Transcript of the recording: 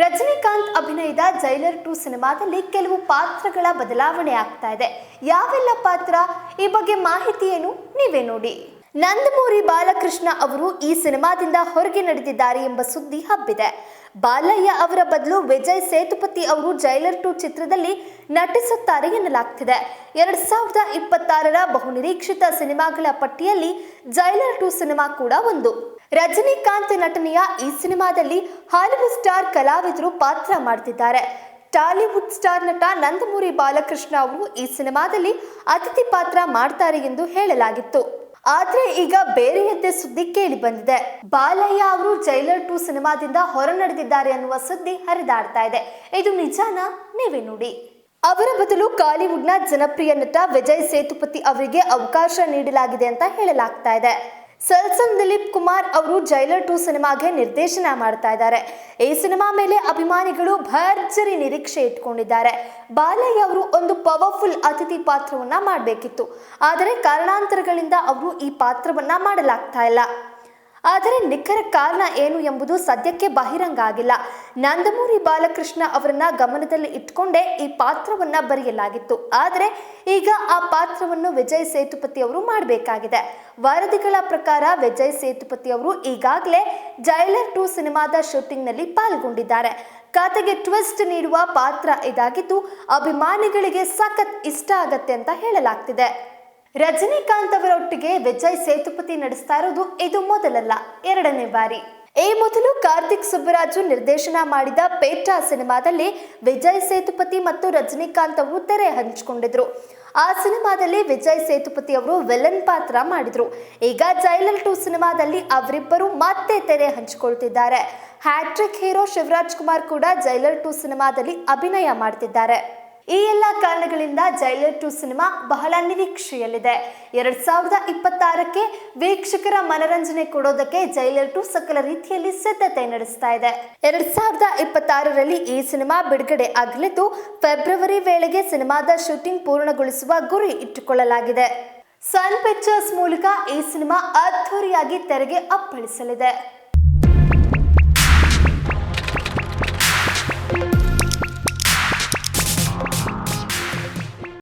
ರಜನಿಕಾಂತ್ ಅಭಿನಯದ ಜೈಲರ್ 2 ಸಿನಿಮಾದಲ್ಲಿ ಕೆಲವು ಪಾತ್ರಗಳ ಬದಲಾವಣೆ ಆಗ್ತಾ ಇದೆ. ಯಾವೆಲ್ಲ ಪಾತ್ರ? ಈ ಬಗ್ಗೆ ಮಾಹಿತಿ ಏನು ನೀವೇ ನೋಡಿ. ನಂದಮೂರಿ ಬಾಲಕೃಷ್ಣ ಅವರು ಈ ಸಿನಿಮಾದಿಂದ ಹೊರಗೆ ನಡೆದಿದ್ದಾರೆ ಎಂಬ ಸುದ್ದಿ ಹಬ್ಬಿದೆ. ಬಾಲಯ್ಯ ಅವರ ಬದಲು ವಿಜಯ್ ಸೇತುಪತಿ ಅವರು ಜೈಲರ್ 2 ಚಿತ್ರದಲ್ಲಿ ನಟಿಸುತ್ತಾರೆ ಎನ್ನಲಾಗ್ತಿದೆ. 2026ರ ಬಹುನಿರೀಕ್ಷಿತ ಸಿನಿಮಾಗಳ ಪಟ್ಟಿಯಲ್ಲಿ ಜೈಲರ್ 2 ಸಿನಿಮಾ ಕೂಡ ಒಂದು. ರಜನಿಕಾಂತ್ ನಟನೆಯ ಈ ಸಿನಿಮಾದಲ್ಲಿ ಹಲವು ಸ್ಟಾರ್ ಕಲಾವಿದರು ಪಾತ್ರ ಮಾಡ್ತಿದ್ದಾರೆ. ಟಾಲಿವುಡ್ ಸ್ಟಾರ್ ನಟ ನಂದಮೂರಿ ಬಾಲಕೃಷ್ಣ ಅವರು ಈ ಸಿನಿಮಾದಲ್ಲಿ ಅತಿಥಿ ಪಾತ್ರ ಮಾಡ್ತಾರೆ ಎಂದು ಹೇಳಲಾಗಿತ್ತು. ಆದ್ರೆ ಈಗ ಬೇರೆಯದ್ದೇ ಸುದ್ದಿ ಕೇಳಿ ಬಂದಿದೆ. ಬಾಲಯ್ಯ ಅವರು ಜೈಲರ್ 2 ಸಿನಿಮಾದಿಂದ ಹೊರ ನಡೆದಿದ್ದಾರೆ ಅನ್ನುವ ಸುದ್ದಿ ಹರಿದಾಡ್ತಾ ಇದೆ. ಇದು ನಿಜಾನಾ? ನೀವೇ ನೋಡಿ. ಅವರ ಬದಲು ಕಾಲಿವುಡ್ನ ಜನಪ್ರಿಯ ನಟ ವಿಜಯ್ ಸೇತುಪತಿ ಅವರಿಗೆ ಅವಕಾಶ ನೀಡಲಾಗಿದೆ ಅಂತ ಹೇಳಲಾಗ್ತಾ ಇದೆ. ಸಲ್ಸನ್ ದಿಲೀಪ್ ಕುಮಾರ್ ಅವರು ಜೈಲರ್ 2 ಸಿನಿಮಾಗೆ ನಿರ್ದೇಶನ ಮಾಡ್ತಾ ಇದ್ದಾರೆ. ಈ ಸಿನಿಮಾ ಮೇಲೆ ಅಭಿಮಾನಿಗಳು ಭರ್ಜರಿ ನಿರೀಕ್ಷೆ ಇಟ್ಕೊಂಡಿದ್ದಾರೆ. ಬಾಲಯ್ಯ ಅವರು ಒಂದು ಪವರ್ಫುಲ್ ಅತಿಥಿ ಪಾತ್ರವನ್ನ ಮಾಡಬೇಕಿತ್ತು. ಆದರೆ ಕಾರಣಾಂತರಗಳಿಂದ ಅವರು ಈ ಪಾತ್ರವನ್ನ ಮಾಡಲಾಗ್ತಾ ಇಲ್ಲ. ಆದರೆ ನಿಖರ ಕಾರಣ ಏನು ಎಂಬುದು ಸದ್ಯಕ್ಕೆ ಬಹಿರಂಗ ಆಗಿಲ್ಲ. ನಂದಮೂರಿ ಬಾಲಕೃಷ್ಣ ಅವರನ್ನ ಗಮನದಲ್ಲಿ ಇಟ್ಕೊಂಡೇ ಈ ಪಾತ್ರವನ್ನ ಬರೆಯಲಾಗಿತ್ತು. ಆದರೆ ಈಗ ಆ ಪಾತ್ರವನ್ನು ವಿಜಯ್ ಸೇತುಪತಿ ಅವರು ಮಾಡಬೇಕಾಗಿದೆ. ವರದಿಗಳ ಪ್ರಕಾರ ವಿಜಯ್ ಸೇತುಪತಿ ಅವರು ಈಗಾಗಲೇ ಜೈಲರ್ 2 ಸಿನಿಮಾದ ಶೂಟಿಂಗ್ ನಲ್ಲಿ ಪಾಲ್ಗೊಂಡಿದ್ದಾರೆ. ಕತೆಗೆ ಟ್ವಿಸ್ಟ್ ನೀಡುವ ಪಾತ್ರ ಇದಾಗಿದ್ದು ಅಭಿಮಾನಿಗಳಿಗೆ ಸಖತ್ ಇಷ್ಟ ಆಗತ್ತೆ ಅಂತ ಹೇಳಲಾಗ್ತಿದೆ. ರಜನಿಕಾಂತ್ ಅವರೊಟ್ಟಿಗೆ ವಿಜಯ್ ಸೇತುಪತಿ ನಡೆಸ್ತಾ ಇರೋದು ಇದು ಮೊದಲಲ್ಲ, ಎರಡನೇ ಬಾರಿ. ಈ ಮೊದಲು ಕಾರ್ತಿಕ್ ಸುಬ್ಬರಾಜು ನಿರ್ದೇಶನ ಮಾಡಿದ ಪೇಟ ಸಿನಿಮಾದಲ್ಲಿ ವಿಜಯ್ ಸೇತುಪತಿ ಮತ್ತು ರಜನಿಕಾಂತ್ ಅವರು ತೆರೆ ಹಂಚಿಕೊಂಡಿದ್ರು. ಆ ಸಿನಿಮಾದಲ್ಲಿ ವಿಜಯ್ ಸೇತುಪತಿ ಅವರು ವಿಲನ್ ಪಾತ್ರ ಮಾಡಿದ್ರು. ಈಗ ಜೈಲರ್ 2 ಸಿನಿಮಾದಲ್ಲಿ ಅವರಿಬ್ಬರು ಮತ್ತೆ ತೆರೆ ಹಂಚಿಕೊಳ್ತಿದ್ದಾರೆ. ಹ್ಯಾಟ್ರಿಕ್ ಹೀರೋ ಶಿವರಾಜ್ ಕುಮಾರ್ ಕೂಡ ಜೈಲರ್ 2 ಸಿನಿಮಾದಲ್ಲಿ ಅಭಿನಯ ಮಾಡ್ತಿದ್ದಾರೆ. ಈ ಎಲ್ಲ ಕಾರಣಗಳಿಂದ ಜೈಲರ್ 2 ಸಿನಿಮಾ ಬಹಳ ನಿರೀಕ್ಷೆಯಲ್ಲಿದೆ. 2026ಕ್ಕೆ ವೀಕ್ಷಕರ ಮನರಂಜನೆ ಕೊಡೋದಕ್ಕೆ ಜೈಲರ್ 2 ಸಕಲ ರೀತಿಯಲ್ಲಿ ಸಿದ್ಧತೆ ನಡೆಸ್ತಾ ಇದೆ. 2026ರಲ್ಲಿ ಈ ಸಿನಿಮಾ ಬಿಡುಗಡೆ ಆಗಲಿದ್ದು ಫೆಬ್ರವರಿ ವೇಳೆಗೆ ಸಿನಿಮಾದ ಶೂಟಿಂಗ್ ಪೂರ್ಣಗೊಳಿಸುವ ಗುರಿ ಇಟ್ಟುಕೊಳ್ಳಲಾಗಿದೆ. ಸನ್ ಪಿಕ್ಚರ್ಸ್ ಮೂಲಕ ಈ ಸಿನಿಮಾ ಅದ್ಧೂರಿಯಾಗಿ ತೆರೆಗೆ ಅಪ್ಪಳಿಸಲಿದೆ.